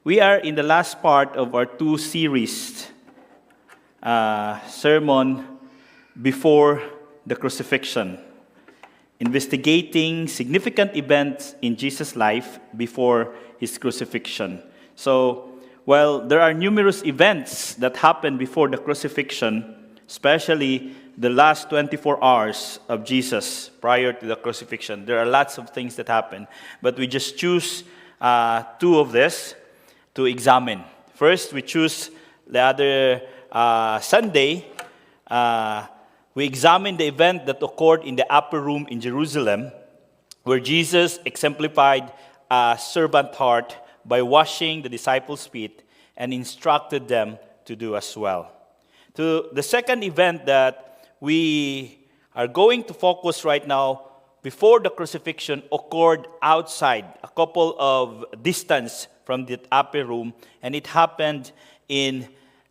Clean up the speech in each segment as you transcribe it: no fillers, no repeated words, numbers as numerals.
We are in the last part of our two series sermon before the crucifixion, investigating significant events in Jesus' life before his crucifixion. So, while there are numerous events that happened before the crucifixion, especially the last 24 hours of Jesus prior to the crucifixion, there are lots of things that happen. But we just choose two of this to examine. First, we choose the other Sunday. We examine the event that occurred in the upper room in Jerusalem, where Jesus exemplified a servant heart by washing the disciples' feet and instructed them to do as well. To the second event that we are going to focus right now, before the crucifixion, occurred outside, a couple of distance from the upper room, and it happened in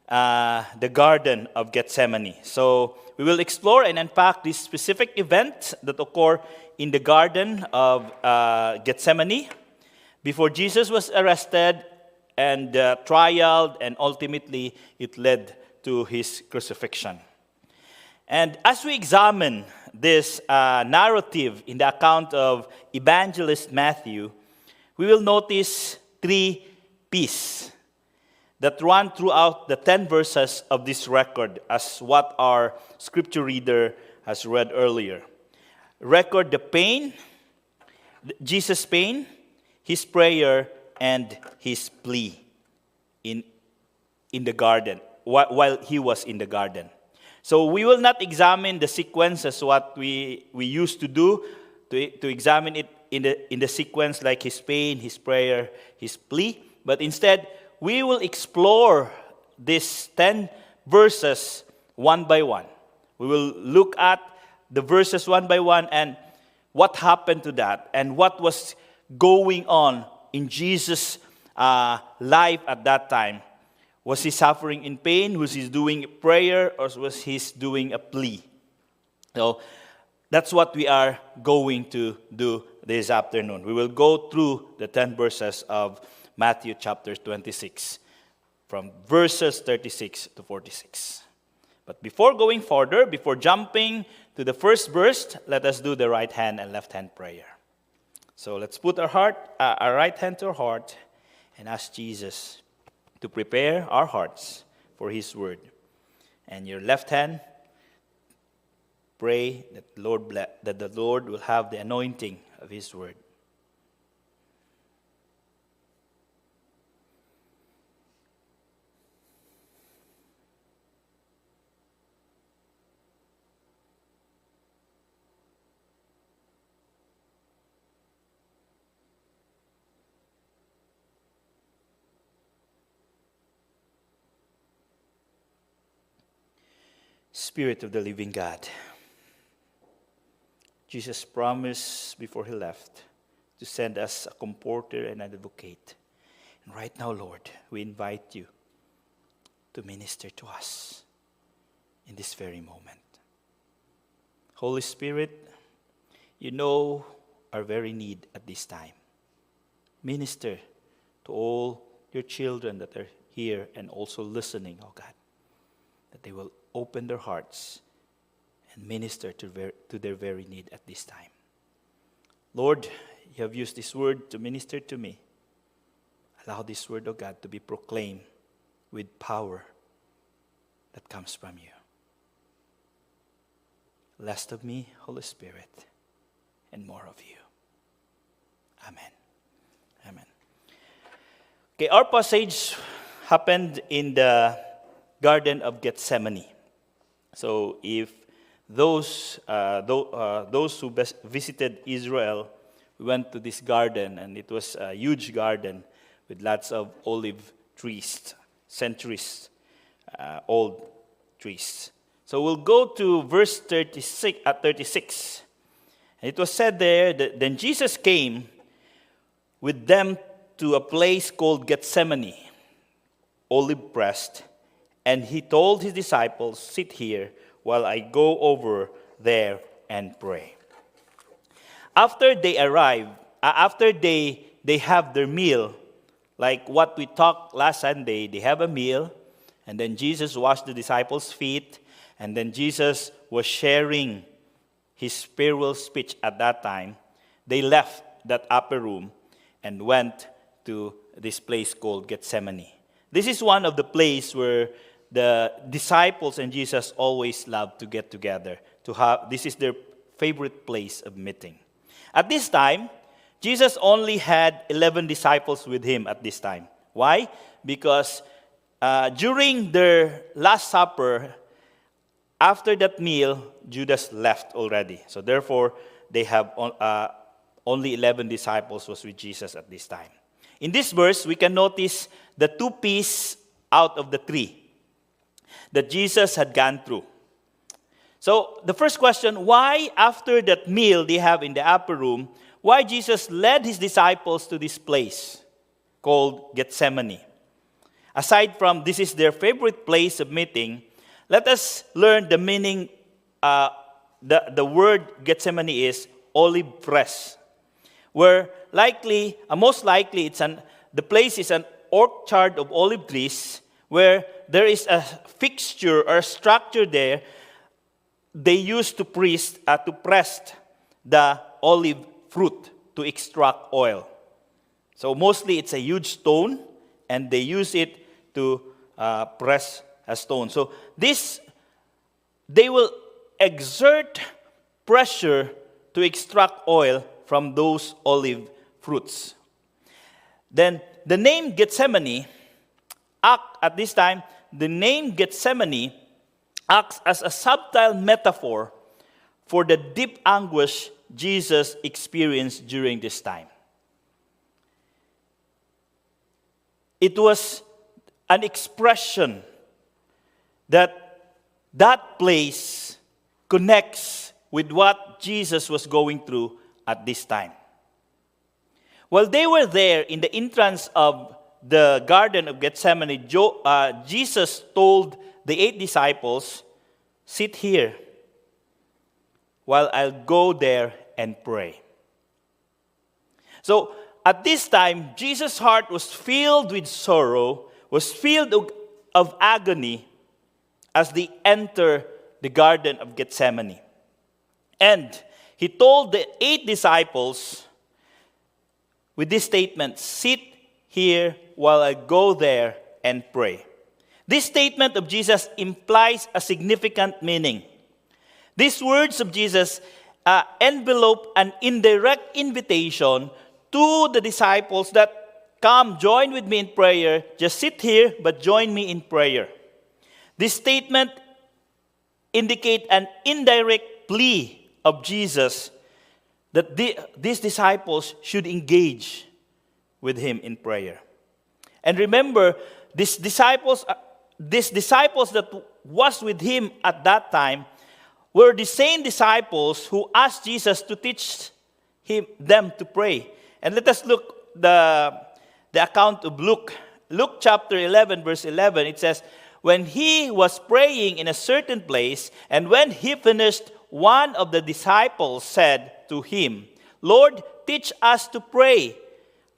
the Garden of Gethsemane. So we will explore and unpack this specific event that occurred in the Garden of Gethsemane before Jesus was arrested and trialed, and ultimately it led to his crucifixion. And as we examine this narrative in the account of evangelist Matthew, we will notice three P's that run throughout the 10 verses of this record, as what our scripture reader has read earlier. Record the pain, Jesus' pain, his prayer, and his plea in the garden, while he was in the garden. So we will not examine the sequence as what we used to do, to examine it in the sequence like his pain, his prayer, his plea. But instead, we will explore these 10 verses one by one. We will look at the verses one by one and what happened to that and what was going on in Jesus' life at that time. Was he suffering in pain? Was he doing prayer? Or was he doing a plea? So that's what we are going to do this afternoon. We will go through the 10 verses of Matthew chapter 26, from verses 36 to 46. But before going further, before jumping to the first verse, let us do the right hand and left hand prayer. So let's put our right hand to our heart and ask Jesus to prepare our hearts for his word. And your left hand, pray that the Lord will have the anointing of his word. Spirit of the living God, Jesus promised before he left to send us a comforter and an advocate. And right now, Lord, we invite you to minister to us in this very moment. Holy Spirit, you know our very need at this time. Minister to all your children that are here and also listening, oh God, that they will open their hearts and minister to their very need at this time. Lord, you have used this word to minister to me. Allow this word, oh God, to be proclaimed with power that comes from you. Less of me, Holy Spirit, and more of you. Amen. Amen. Okay, our passage happened in the Garden of Gethsemane. So if those who visited Israel went to this garden, and it was a huge garden with lots of olive trees, centuries old trees. So we'll go to verse 36. And it was said there that then Jesus came with them to a place called Gethsemane, olive pressed. And he told his disciples, sit here while I go over there and pray. After they arrive, after they have their meal, like what we talked last Sunday, they have a meal, and then Jesus washed the disciples' feet, and then Jesus was sharing his farewell speech at that time. They left that upper room and went to this place called Gethsemane. This is one of the places where the disciples and Jesus always loved to get together. This is their favorite place of meeting. At this time, Jesus only had 11 disciples with him at this time. Why? Because during their Last Supper, after that meal, Judas left already. So therefore, they have only 11 disciples was with Jesus at this time. In this verse, we can notice the 2 pieces out of the 3 that Jesus had gone through. So the first question, why after that meal they have in the upper room, why Jesus led his disciples to this place called Gethsemane? Aside from this is their favorite place of meeting, let us learn the meaning. The word Gethsemane is olive press, where most likely the place is an orchard of olive trees, where there is a fixture or a structure there they used to press the olive fruit to extract oil. So mostly it's a huge stone, and they use it to press a stone. So they will exert pressure to extract oil from those olive fruits. Then the name Gethsemane at this time, the name Gethsemane acts as a subtle metaphor for the deep anguish Jesus experienced during this time. It was an expression that place connects with what Jesus was going through at this time. While they were there in the entrance of the Garden of Gethsemane, Jesus told the 8 disciples, "Sit here while I'll go there and pray." So at this time, Jesus' heart was filled with sorrow, was filled of agony as they enter the Garden of Gethsemane. And he told the 8 disciples with this statement, "Sit here while I go there and pray." This statement of Jesus implies a significant meaning. These words of Jesus envelope an indirect invitation to the disciples that, "Come, join with me in prayer. Just sit here, but join me in prayer." This statement indicates an indirect plea of Jesus that these disciples should engage with him in prayer. And remember, these disciples that was with him at that time were the same disciples who asked Jesus to teach them to pray. And let us look the account of Luke. Luke chapter 11, verse 11, it says, "When he was praying in a certain place, and when he finished, one of the disciples said to him, 'Lord, teach us to pray,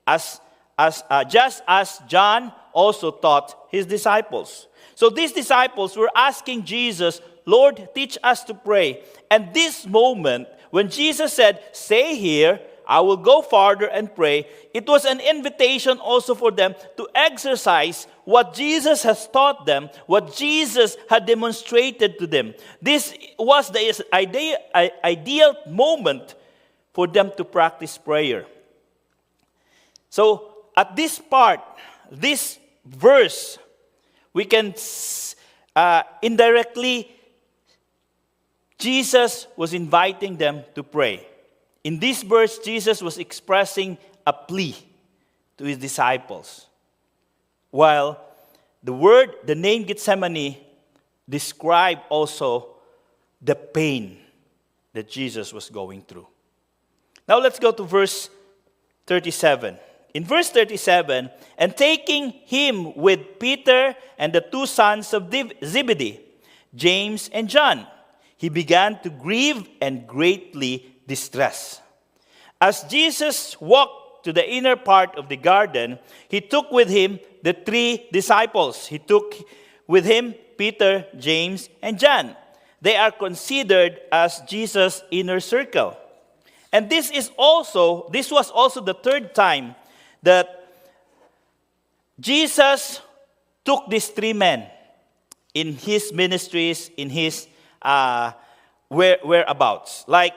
just as John also taught his disciples.'" So these disciples were asking Jesus, "Lord, teach us to pray." And this moment, when Jesus said, "Stay here, I will go farther and pray," it was an invitation also for them to exercise what Jesus has taught them, what Jesus had demonstrated to them. This was the ideal moment for them to practice prayer. So at this part, this verse, we can indirectly, Jesus was inviting them to pray. In this verse, Jesus was expressing a plea to his disciples. While the name Gethsemane described also the pain that Jesus was going through. Now let's go to verse 37. In verse 37, "And taking him with Peter and the 2 sons of Zebedee, James and John, he began to grieve and greatly distressed. As Jesus walked to the inner part of the garden, he took with him the 3 disciples. He took with him Peter, James, and John. They are considered as Jesus' inner circle. And this was also the 3rd time that Jesus took these 3 men in his ministries, in his whereabouts. Like,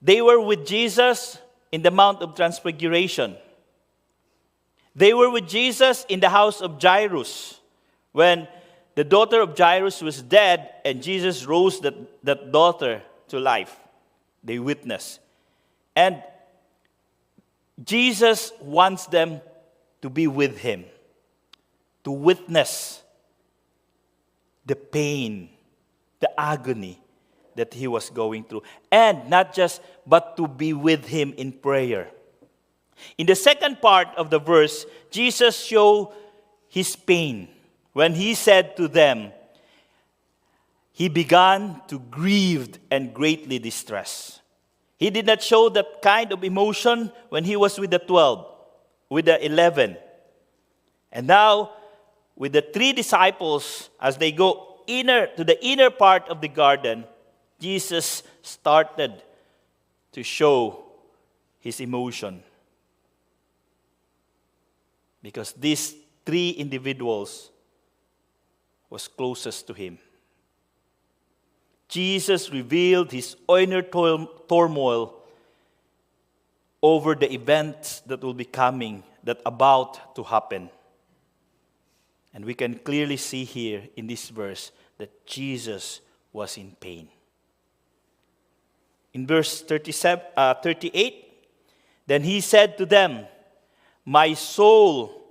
they were with Jesus in the Mount of Transfiguration. They were with Jesus in the house of Jairus when the daughter of Jairus was dead and Jesus rose that daughter to life. They witnessed. And Jesus wants them to be with him, to witness the pain, the agony that he was going through. And not just, but to be with him in prayer. In the second part of the verse, Jesus showed his pain when he said to them, he began to grieve and greatly distressed. He did not show that kind of emotion when he was with the 12, with the 11. And now, with the 3 disciples, as they go to the inner part of the garden, Jesus started to show his emotion. Because these 3 individuals was closest to him. Jesus revealed his inner turmoil over the events that will be coming, that about to happen. And we can clearly see here in this verse that Jesus was in pain. In verse 38, then he said to them, my soul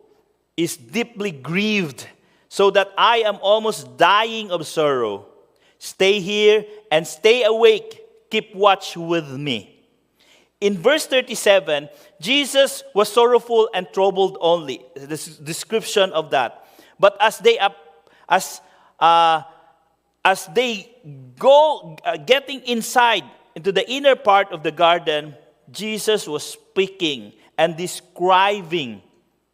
is deeply grieved, so that I am almost dying of sorrow. Stay here and stay awake. Keep watch with me. In verse 37, Jesus was sorrowful and troubled only. The description of that. But as they go getting inside into the inner part of the garden, Jesus was speaking and describing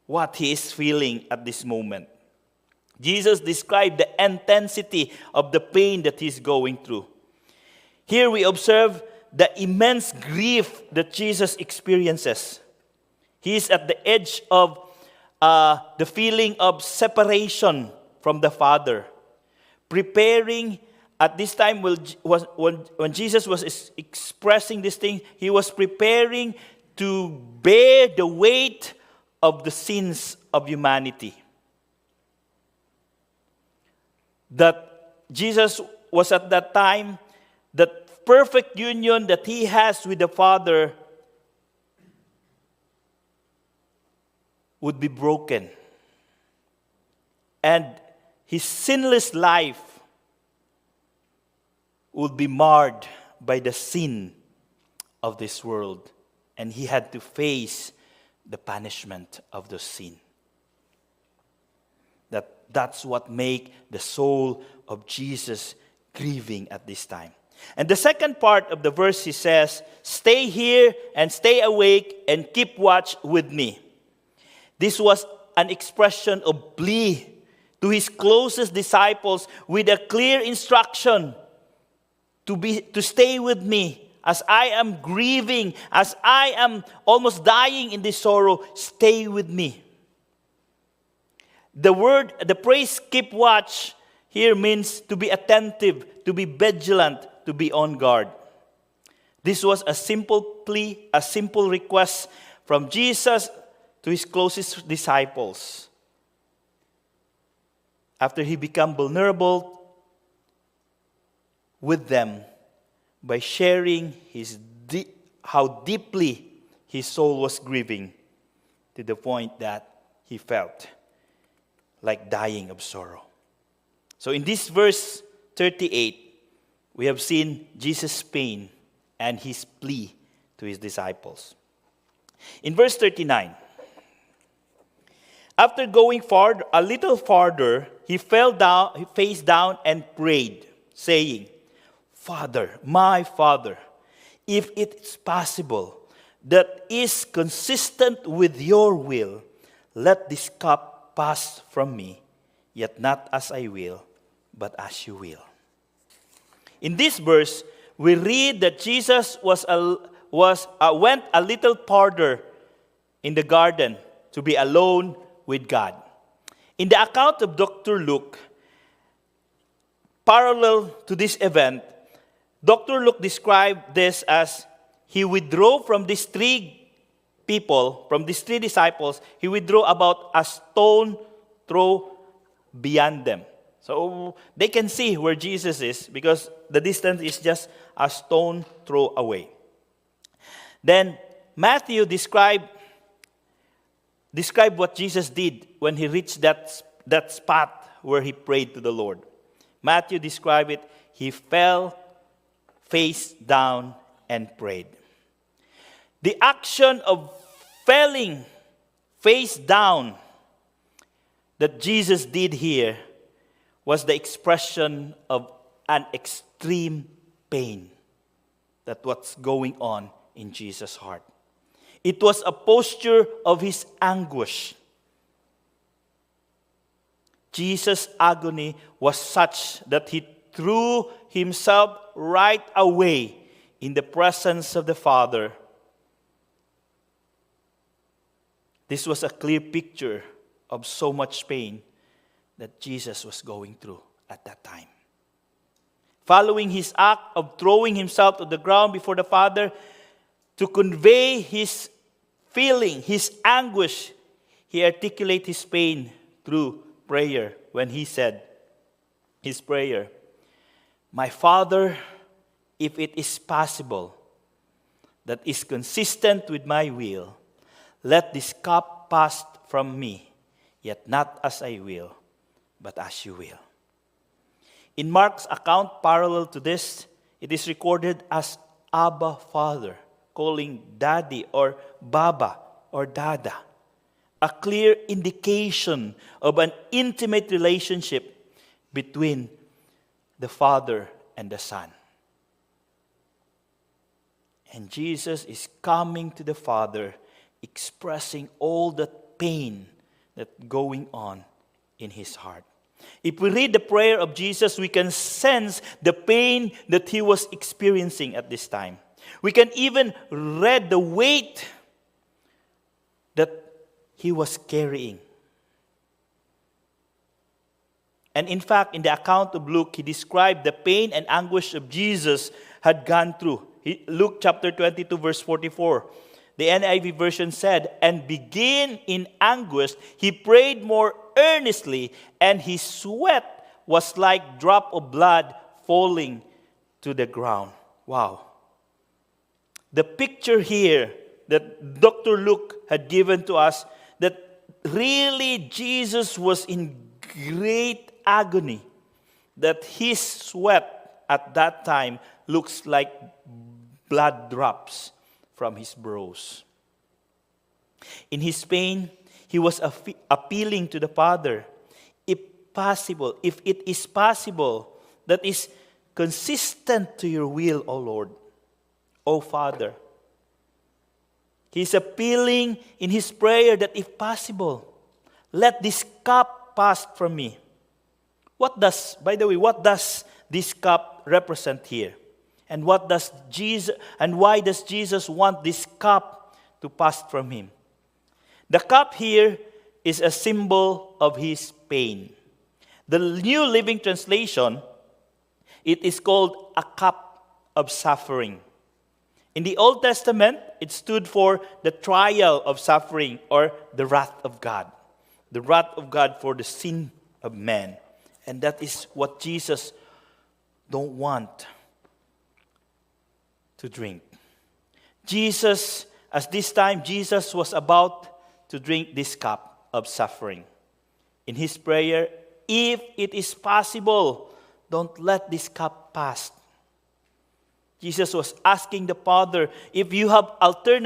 what he is feeling at this moment. Jesus described the intensity of the pain that he's going through. Here we observe the immense grief that Jesus experiences. He is at the edge of the feeling of separation from the Father. Preparing at this time when Jesus was expressing this thing, he was preparing to bear the weight of the sins of humanity. That Jesus was at that time, that perfect union that he has with the Father would be broken. And his sinless life would be marred by the sin of this world. And he had to face the punishment of the sin. That's what make the soul of Jesus grieving at this time. And the second part of the verse, he says, stay here and stay awake and keep watch with me. This was an expression of plea to his closest disciples with a clear instruction to stay with me as I am grieving, as I am almost dying in this sorrow. Stay with me. The phrase keep watch here means to be attentive, to be vigilant, to be on guard. This was a simple plea, a simple request from Jesus to his closest disciples. After he became vulnerable with them by sharing how deeply his soul was grieving to the point that he felt like dying of sorrow. So in this verse 38, we have seen Jesus' pain and his plea to his disciples. In verse 39, after going a little farther, he fell down, he face down and prayed, saying, Father, my Father, if it is possible, that is consistent with your will, let this cup pass from me, yet not as I will, but as you will. In this verse, we read that Jesus went a little farther in the garden to be alone with God. In the account of Dr. Luke, parallel to this event, Dr. Luke described this as he withdrew from these three disciples, he withdrew about a stone throw beyond them. So they can see where Jesus is because the distance is just a stone throw away. Then Matthew described what Jesus did when he reached that spot where he prayed to the Lord. Matthew described it, he fell face down and prayed. The action of falling face down that Jesus did here was the expression of an extreme pain that was going on in Jesus' heart. It was a posture of his anguish. Jesus' agony was such that he threw himself right away in the presence of the Father. This was a clear picture of so much pain that Jesus was going through at that time. Following his act of throwing himself to the ground before the Father, to convey his feeling, his anguish, he articulated his pain through prayer when he said his prayer, "My Father, if it is possible, that is consistent with my will, let this cup pass from me, yet not as I will, but as you will." In Mark's account, parallel to this, it is recorded as Abba Father, calling Daddy or Baba or Dada, a clear indication of an intimate relationship between the Father and the Son. And Jesus is coming to the Father, expressing all that pain that's going on in his heart. If we read the prayer of Jesus, we can sense the pain that he was experiencing at this time. We can even read the weight that he was carrying. And in fact, in the account of Luke, he described the pain and anguish of Jesus had gone through. Luke chapter 22, verse 44. The NIV version said, "And being in anguish, he prayed more earnestly, and his sweat was like drop of blood falling to the ground." Wow. The picture here that Dr. Luke had given to us, that really Jesus was in great agony, that his sweat at that time looks like blood drops from his brows. In his pain, he was appealing to the Father. If it is possible, that is consistent to your will, O Lord, O Father. He's appealing in his prayer that if possible, let this cup pass from me. What does this cup represent here? And why does Jesus want this cup to pass from him? The cup here is a symbol of his pain. The New Living Translation, it is called a cup of suffering. In the Old Testament, it stood for the trial of suffering or the wrath of God. The wrath of God for the sin of man. And that is what Jesus don't want to drink. Jesus was about to drink this cup of suffering. In his prayer, if it is possible, don't let this cup pass. Jesus was asking the Father, if you have other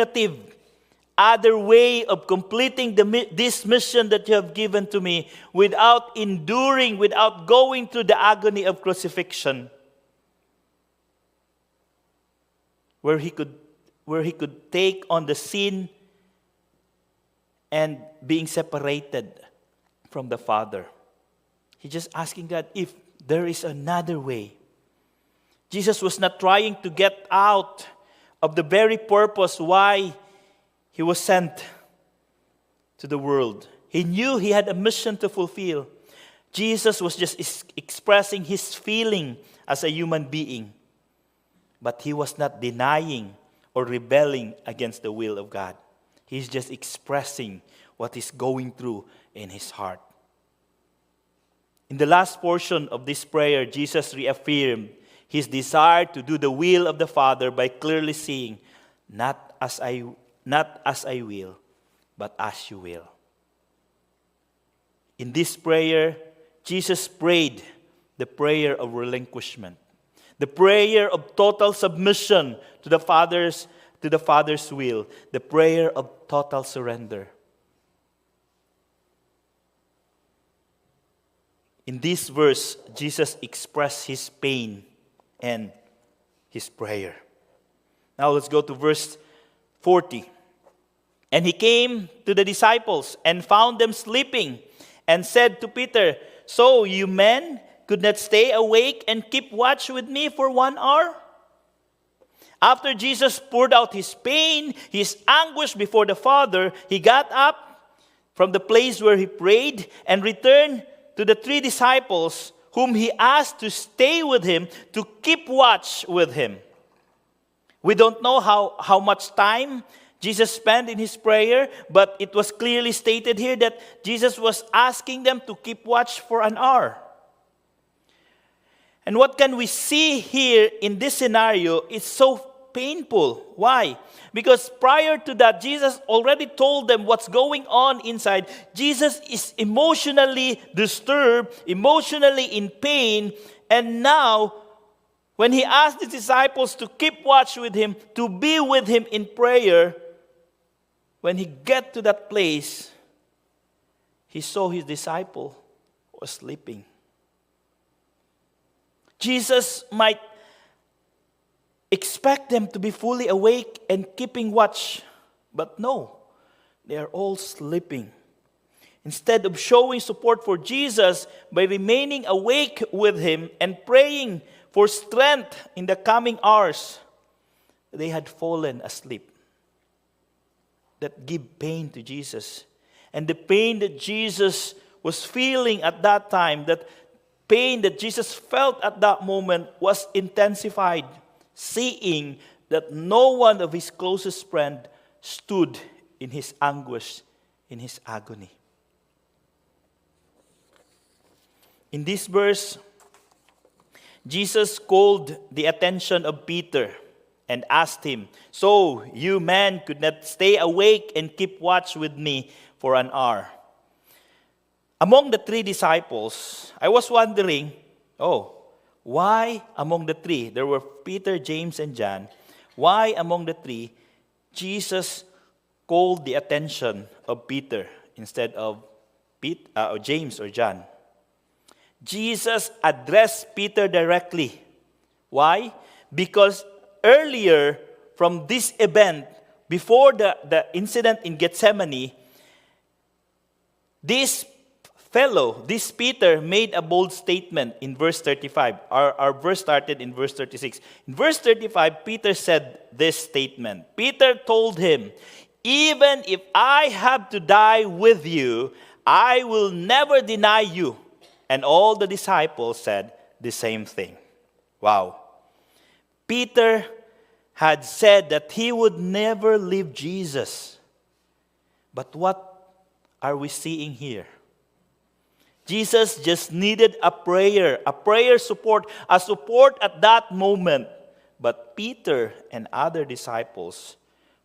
way of completing this mission that you have given to me without going through the agony of crucifixion, where he could where he could take on the sin and being separated from the Father. He's just asking God if there is another way. Jesus was not trying to get out of the very purpose why he was sent to the world. He knew he had a mission to fulfill. Jesus was just expressing his feeling as a human being. But he was not denying or rebelling against the will of God. He's just expressing what he's going through in his heart. In the last portion of this prayer, Jesus reaffirmed his desire to do the will of the Father by clearly saying, not as I will, but as you will. In this prayer, Jesus prayed the prayer of relinquishment, the prayer of total submission to the Father's will, the prayer of total surrender. In this verse, Jesus expressed his pain and his prayer. Now let's go to verse 40. And he came to the disciples and found them sleeping and said to Peter, "So you men could not stay awake and keep watch with me for 1 hour?" After Jesus poured out his pain, his anguish before the Father, he got up from the place where he prayed and returned to the 3 disciples whom he asked to stay with him, to keep watch with him. We don't know how much time Jesus spent in his prayer, but it was clearly stated here that Jesus was asking them to keep watch for 1 hour. And what can we see here in this scenario is so painful. Why? Because prior to that, Jesus already told them what's going on inside. Jesus is emotionally disturbed, emotionally in pain, and now when he asked his disciples to keep watch with him, to be with him in prayer, when he get to that place, he saw his disciple was sleeping. Jesus might expect them to be fully awake and keeping watch, but no, they are all sleeping. Instead of showing support for Jesus by remaining awake with him and praying for strength in the coming hours, they had fallen asleep. That give pain to Jesus. And the pain that Jesus was feeling at that time, that pain that Jesus felt at that moment was intensified, seeing that no one of his closest friends stood in his anguish, in his agony. In this verse, Jesus called the attention of Peter and asked him, "So you men could not stay awake and keep watch with me for 1 hour?" Among the 3 disciples, I was wondering, why among the 3? There were Peter, James, and John. Why among the 3, Jesus called the attention of Peter instead of James or John? Jesus addressed Peter directly. Why? Because earlier from this event, before the incident in Gethsemane, this Peter made a bold statement in verse 35. Our verse started in verse 36. In verse 35, Peter said this statement. Peter told him, "Even if I have to die with you, I will never deny you." And all the disciples said the same thing. Wow. Peter had said that he would never leave Jesus. But what are we seeing here? Jesus just needed a prayer support, a support at that moment. But Peter and other disciples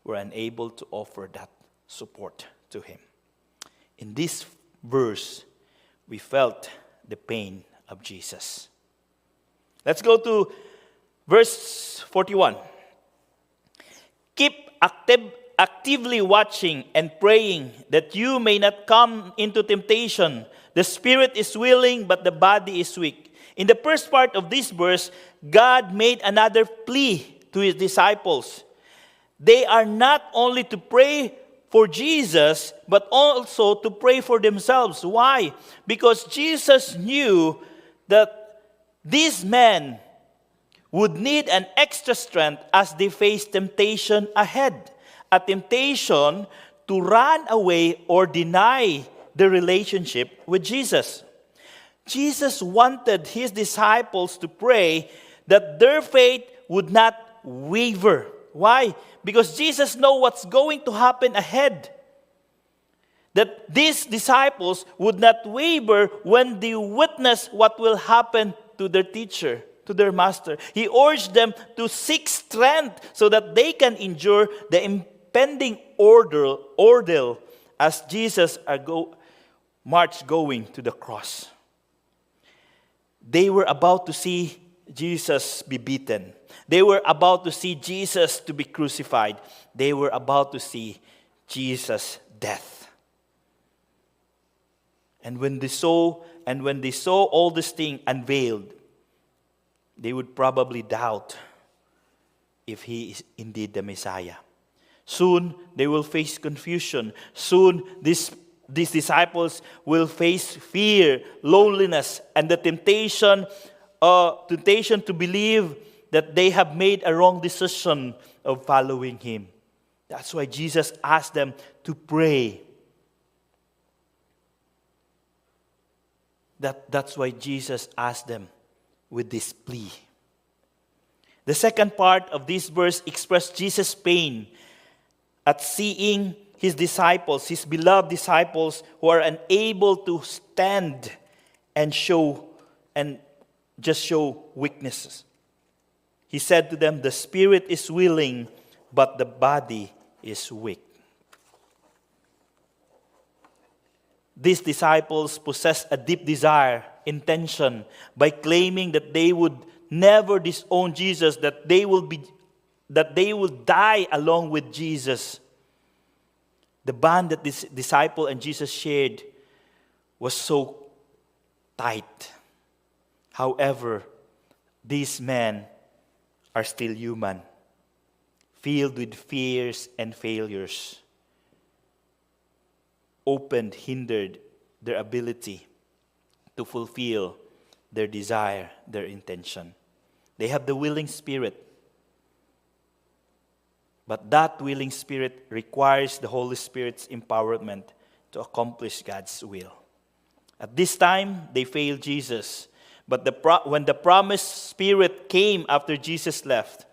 were unable to offer that support to him. In this verse, we felt the pain of Jesus. Let's go to verse 41. Keep actively watching and praying that you may not come into temptation. The spirit is willing, but the body is weak. In the first part of this verse, God made another plea to his disciples. they are not only to pray for Jesus, but also to pray for themselves. Why? Because Jesus knew that these men would need an extra strength as they face temptation ahead. A temptation to run away or deny the relationship with Jesus. Jesus wanted his disciples to pray that their faith would not waver. Why? Because Jesus knows what's going to happen ahead. That these disciples would not waver when they witness what will happen to their teacher, to their master. He urged them to seek strength so that they can endure the impending ordeal as Jesus marched going to the cross. They were about to see Jesus be beaten. They were about to see Jesus to be crucified. They were about to see Jesus' death. And when they saw all this thing unveiled, they would probably doubt if he is indeed the Messiah. Soon they will face confusion. Soon these disciples will face fear, loneliness, and the temptation to believe that they have made a wrong decision of following him. That's why Jesus asked them to pray. That's why Jesus asked them with this plea. The second part of this verse expresses Jesus' pain at seeing his disciples, his beloved disciples, who are unable to stand and just show weaknesses. He said to them, "The spirit is willing, but the body is weak." These disciples possess a deep desire, intention, by claiming that they would never disown Jesus, that they will die along with Jesus. The bond that this disciple and Jesus shared was so tight. However, these men are still human, filled with fears and failures. Hindered their ability to fulfill their desire, their intention. They have the willing spirit, but that willing spirit requires the Holy Spirit's empowerment to accomplish God's will. At this time, they failed Jesus. But when the promised Spirit came after Jesus left,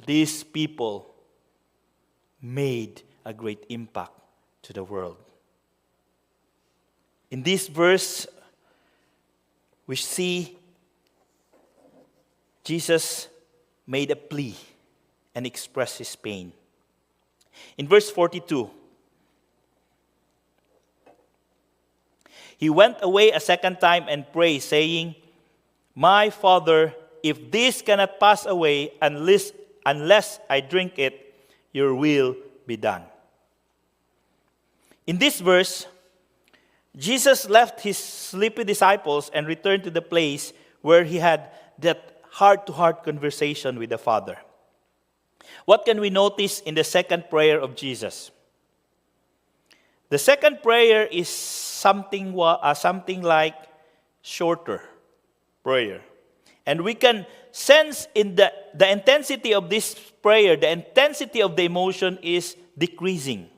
these people made a great impact to the world. In this verse, we see Jesus made a plea and expressed his pain. In verse 42, he went away a second time and prayed, saying, "My Father, if this cannot pass away unless I drink it, your will be done." In this verse, Jesus left his sleepy disciples and returned to the place where he had that heart-to-heart conversation with the Father. What can we notice in the second prayer of Jesus? The second prayer is something like shorter prayer. And we can sense in the intensity of this prayer, the intensity of the emotion is decreasing,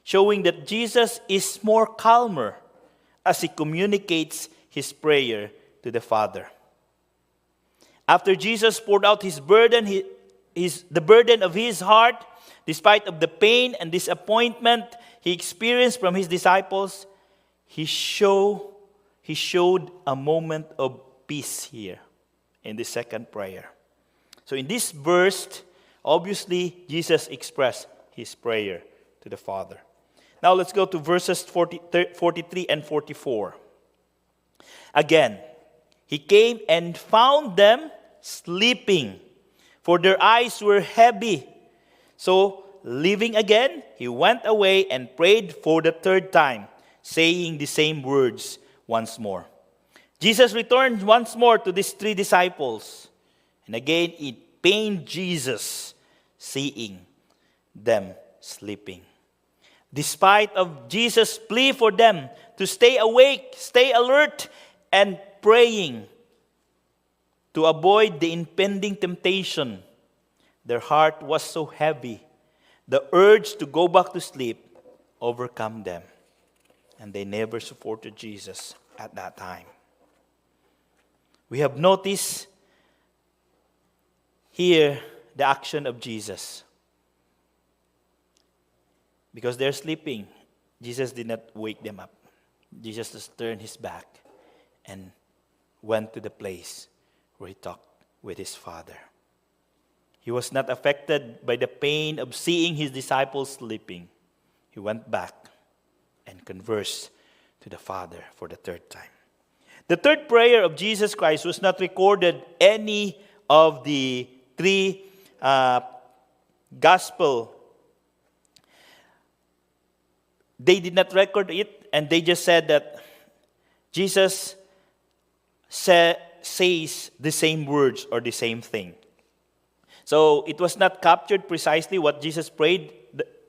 showing that Jesus is more calmer as he communicates his prayer to the Father. After Jesus poured out his burden, the burden of his heart, despite of the pain and disappointment he experienced from his disciples, he showed a moment of peace here in the second prayer. So in this verse, obviously, Jesus expressed his prayer to the Father. Now let's go to verses 43 and 44. Again, he came and found them sleeping, for their eyes were heavy. So, leaving again, he went away and prayed for the third time, saying the same words once more. Jesus returned once more to these three disciples. And again, it pained Jesus seeing them sleeping. Despite of Jesus' plea for them to stay awake, stay alert, and praying to avoid the impending temptation, their heart was so heavy, the urge to go back to sleep overcome them, and they never supported Jesus at that time. We have noticed here the action of Jesus. Because they're sleeping, Jesus did not wake them up. Jesus just turned his back and went to the place where he talked with his Father. He was not affected by the pain of seeing his disciples sleeping. He went back and conversed to the Father for the third time. The third prayer of Jesus Christ was not recorded any of the three gospel. They did not record it, and they just said that Jesus says the same words or the same thing. So it was not captured precisely what Jesus prayed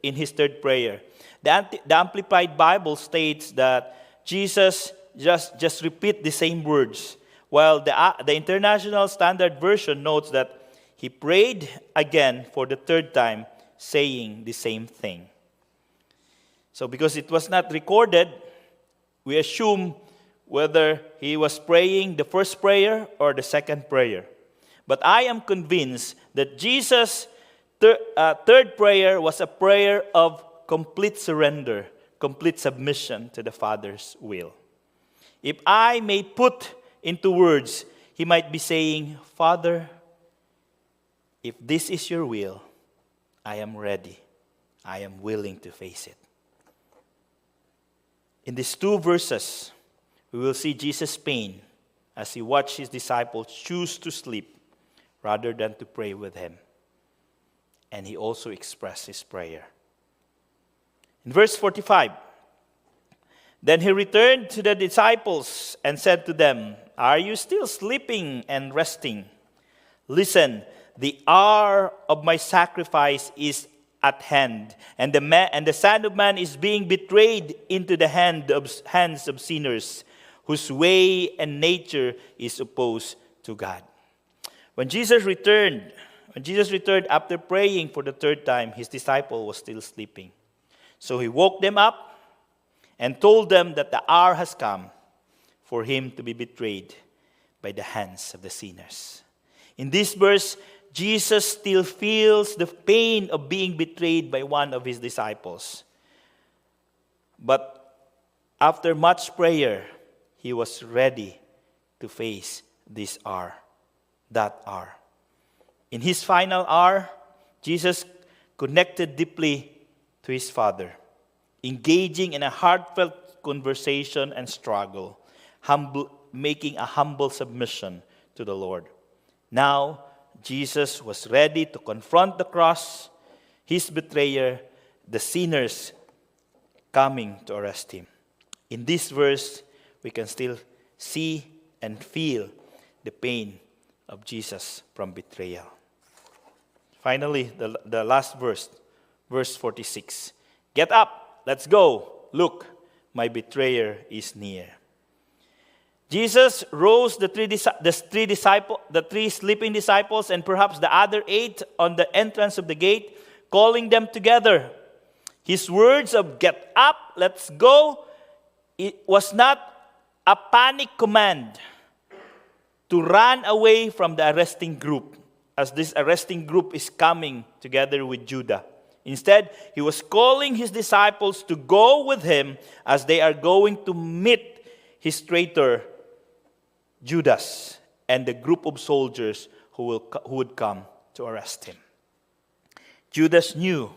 in his third prayer. The Amplified Bible states that Jesus just repeat the same words, while the International Standard Version notes that he prayed again for the third time, saying the same thing. So because it was not recorded, we assume whether he was praying the first prayer or the second prayer. But I am convinced that Jesus' third prayer was a prayer of complete surrender, complete submission to the Father's will. If I may put into words, he might be saying, Father, if this is your will, I am ready. I am willing to face it. In these two verses, we will see Jesus' pain as he watched his disciples choose to sleep rather than to pray with him. And he also expressed his prayer. In verse 45, then he returned to the disciples and said to them, Are you still sleeping and resting? Listen, the hour of my sacrifice is at hand, and the Son of Man is being betrayed into the hands of sinners, whose way and nature is opposed to God. When Jesus returned after praying for the third time, his disciple was still sleeping. So he woke them up and told them that the hour has come for him to be betrayed by the hands of the sinners. In this verse, Jesus still feels the pain of being betrayed by one of his disciples. But after much prayer, he was ready to face this hour, that hour. In his final hour, Jesus connected deeply to his Father, engaging in a heartfelt conversation and struggle, making a humble submission to the Lord. Now, Jesus was ready to confront the cross, his betrayer, the sinners coming to arrest him. In this verse, we can still see and feel the pain of Jesus from betrayal. Finally, the last verse, verse 46. Get up, let's go. Look, my betrayer is near. Jesus rose the three sleeping disciples, and perhaps the other 8 on the entrance of the gate, calling them together. His words of get up, let's go, it was not a panic command to run away from the arresting group, as this arresting group is coming together with Judah. Instead, he was calling his disciples to go with him as they are going to meet his traitor, Judas, and the group of soldiers who would come to arrest him. Judas knew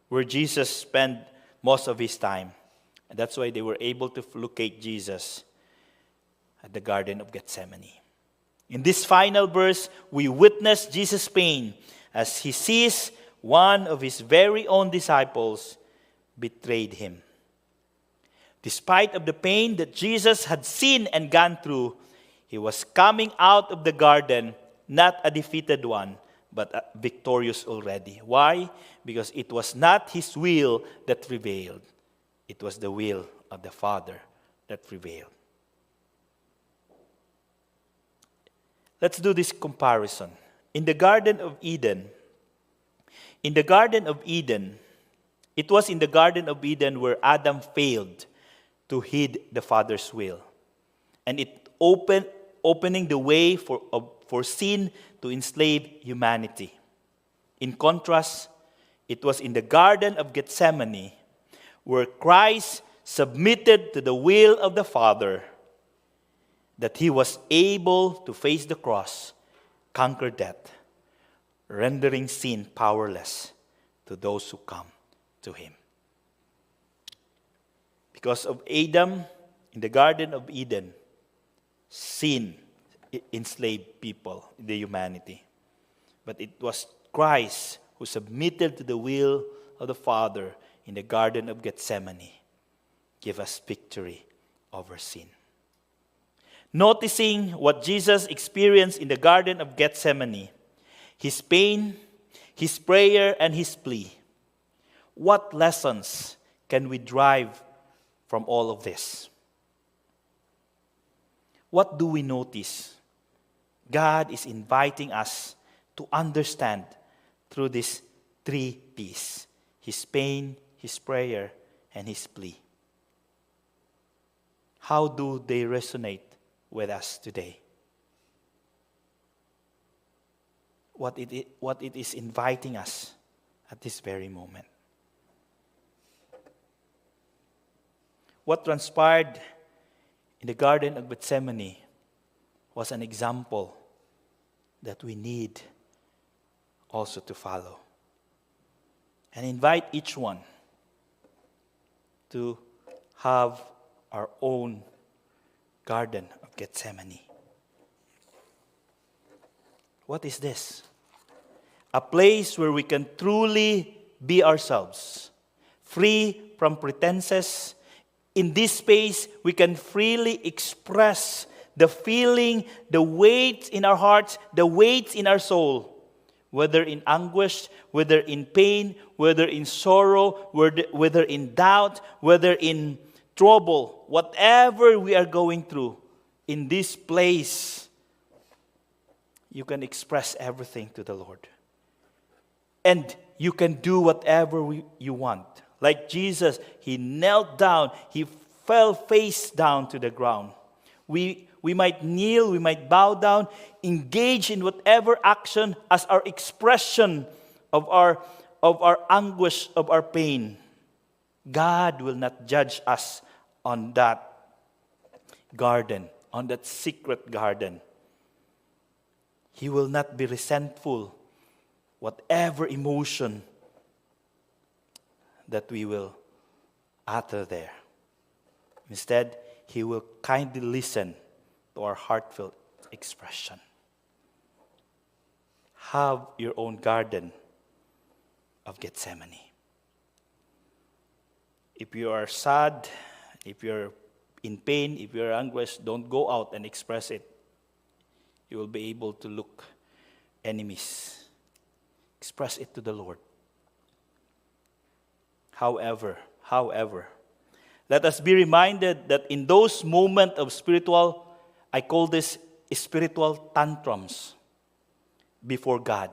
where Jesus spent most of his time, and that's why they were able to locate Jesus at the Garden of Gethsemane. In this final verse, we witness Jesus' pain as he sees one of his very own disciples betrayed him. Despite of the pain that Jesus had seen and gone through, he was coming out of the garden not a defeated one, but victorious already. Why? Because it was not his will that prevailed. It was the will of the Father that prevailed. Let's do this comparison. In the Garden of Eden, it was in the Garden of Eden where Adam failed to heed the Father's will. And it opening the way for sin to enslave humanity. In contrast, it was in the Garden of Gethsemane where Christ submitted to the will of the Father that he was able to face the cross, conquer death, rendering sin powerless to those who come to him. Because of Adam, in the Garden of Eden, sin enslaved people, the humanity. But it was Christ who submitted to the will of the Father in the Garden of Gethsemane, give us victory over sin. Noticing what Jesus experienced in the Garden of Gethsemane, his pain, his prayer, and his plea, what lessons can we derive from all of this? What do we notice? God is inviting us to understand through these three P's: his pain, his prayer, and his plea. How do they resonate with us today? What it is inviting us at this very moment. What transpired in the Garden of Gethsemane was an example that we need also to follow. And invite each one to have our own Garden of Gethsemane. What is this? A place where we can truly be ourselves, free from pretenses. In this space, we can freely express the feeling, the weight in our hearts, the weight in our soul, whether in anguish, whether in pain, whether in sorrow, whether in doubt, whether in trouble, whatever we are going through. In this place, you can express everything to the Lord. And you can do whatever you want. Like Jesus, he knelt down, he fell face down to the ground. We might kneel, we might bow down, engage in whatever action as our expression of our anguish, of our pain. God will not judge us on that garden, on that secret garden. He will not be resentful, whatever emotion that we will utter there. Instead, he will kindly listen to our heartfelt expression. Have your own Garden of Gethsemane. If you are sad, if you're in pain, if you're anguish, don't go out and express it. You will be able to look enemies. Express it to the Lord. However, let us be reminded that in those moments of spiritual, I call this spiritual tantrums before God,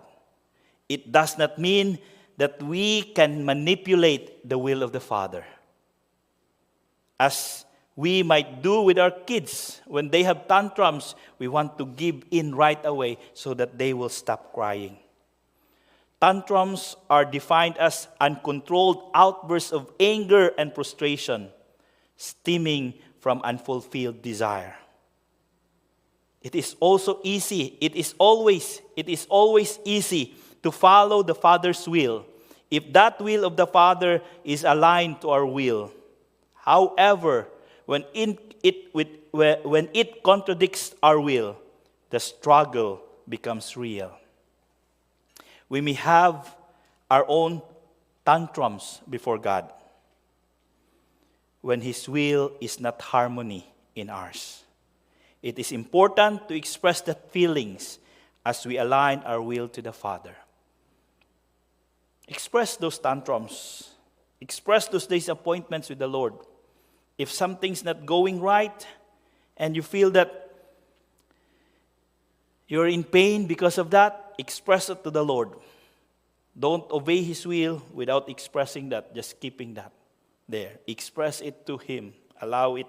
it does not mean that we can manipulate the will of the Father. As we might do with our kids, when they have tantrums, we want to give in right away so that they will stop crying. Tantrums are defined as uncontrolled outbursts of anger and frustration, stemming from unfulfilled desire. It is always easy to follow the Father's will if that will of the Father is aligned to our will. However, when it contradicts our will, the struggle becomes real. We may have our own tantrums before God when His will is not harmony in ours. It is important to express the feelings as we align our will to the Father. Express those tantrums. Express those disappointments with the Lord. If something's not going right and you feel that you're in pain because of that, express it to the Lord. Don't obey His will without expressing that, just keeping that there. Express it to Him. Allow it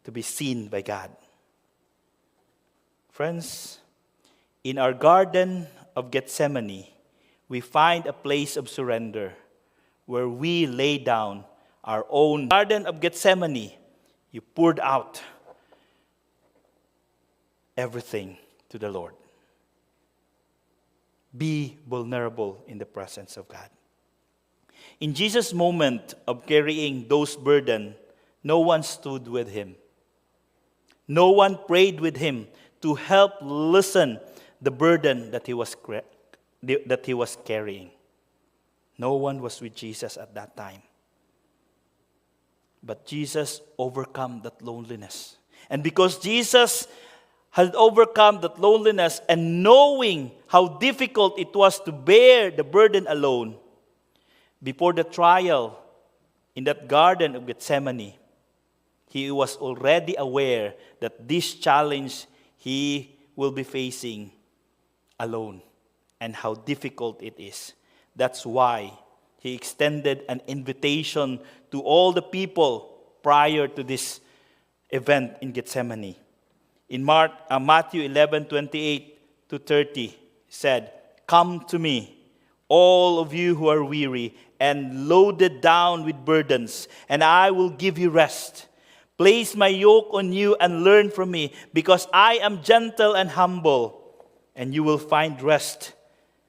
to be seen by God. Friends, in our Garden of Gethsemane, we find a place of surrender where we lay down our own. Garden of Gethsemane, you poured out everything to the Lord. Be vulnerable in the presence of God. In Jesus' moment of carrying those burdens, no one stood with Him. No one prayed with Him to help lessen the burden that He was carrying. No one was with Jesus at that time. But Jesus overcome that loneliness. And because Jesus had overcome that loneliness and knowing how difficult it was to bear the burden alone, before the trial in that Garden of Gethsemane, He was already aware that this challenge He will be facing alone and how difficult it is. That's why He extended an invitation to all the people prior to this event in Gethsemane. In Matthew 11:28-30 said, "Come to me, all of you who are weary and loaded down with burdens, and I will give you rest. Place my yoke on you and learn from me, because I am gentle and humble, and you will find rest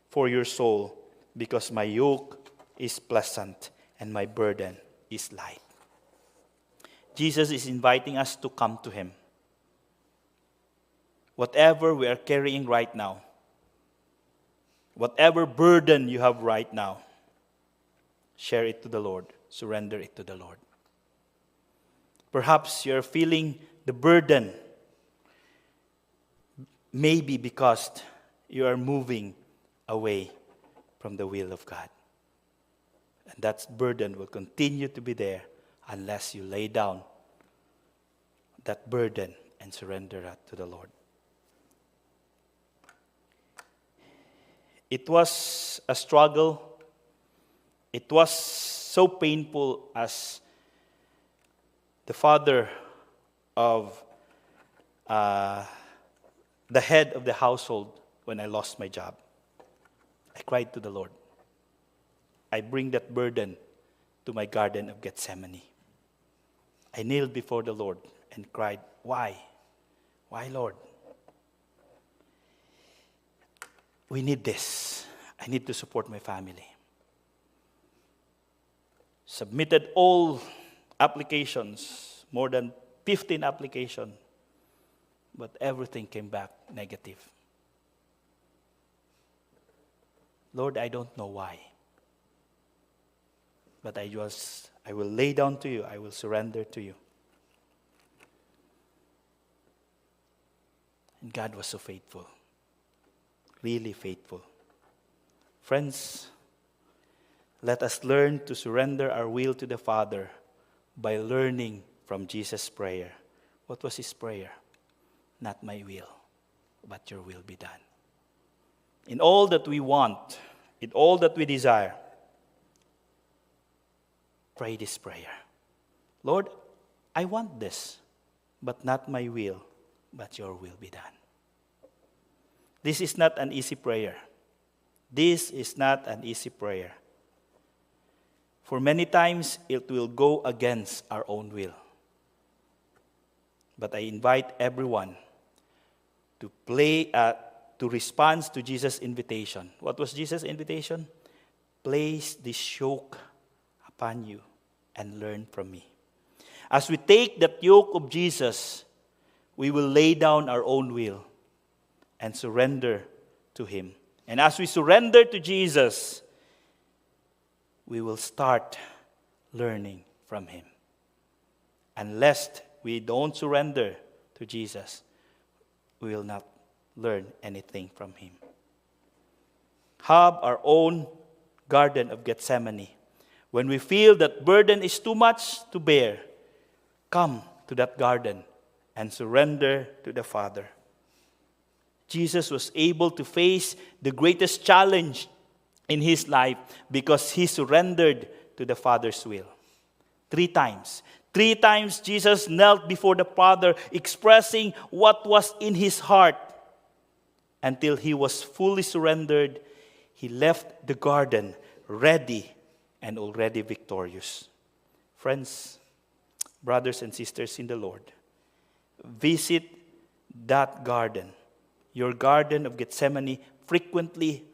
for your soul, because my yoke is pleasant and my burden is light." Jesus is inviting us to come to Him. Whatever we are carrying right now, whatever burden you have right now, share it to the Lord. Surrender it to the Lord. Perhaps you're feeling the burden, maybe because you are moving away from the will of God. And that burden will continue to be there unless you lay down that burden and surrender that to the Lord. It was a struggle. It was so painful as the father of the head of the household when I lost my job. I cried to the Lord. I bring that burden to my Garden of Gethsemane. I kneeled before the Lord and cried, "Why? Why, Lord? We need this. I need to support my family." Submitted all applications, more than 15 applications, but everything came back negative. Lord, I don't know why. But I will lay down to you. I will surrender to you. And God was so faithful. Really faithful. Friends, let us learn to surrender our will to the Father by learning from Jesus' prayer. What was His prayer? "Not my will, but your will be done." In all that we want, in all that we desire, pray this prayer. "Lord, I want this, but not my will, but your will be done." This is not an easy prayer. This is not an easy prayer. For many times, it will go against our own will. But I invite everyone to respond to Jesus' invitation. What was Jesus' invitation? "Place this yoke upon you and learn from me." As we take that yoke of Jesus, we will lay down our own will and surrender to Him. And as we surrender to Jesus, we will start learning from Him. Unless we don't surrender to Jesus, we will not learn anything from him. Have our own Garden of Gethsemane. When we feel that burden is too much to bear, come to that garden and surrender to the Father. Jesus was able to face the greatest challenge in his life because he surrendered to the Father's will. 3 times. 3 times Jesus knelt before the Father, expressing what was in his heart. Until he was fully surrendered, he left the garden ready and already victorious. Friends, brothers and sisters in the Lord, visit that garden, your Garden of Gethsemane, frequently,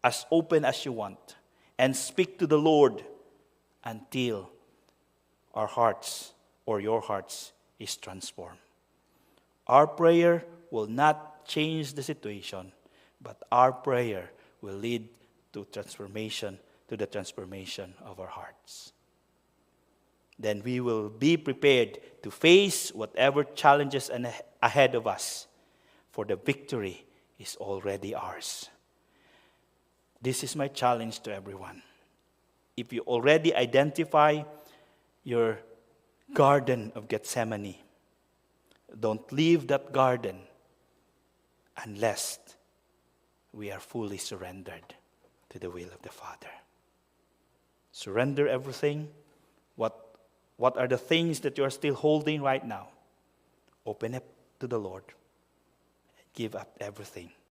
as open as you want, and speak to the Lord until our hearts or your hearts is transformed. Our prayer will not change the situation, but our prayer will lead to transformation, to the transformation of our hearts. Then we will be prepared to face whatever challenges ahead of us, for the victory is already ours. This is my challenge to everyone. If you already identify your Garden of Gethsemane, don't leave that garden unless we are fully surrendered to the will of the Father. Surrender everything. What are the things that you are still holding right now? Open up to the Lord. Give up everything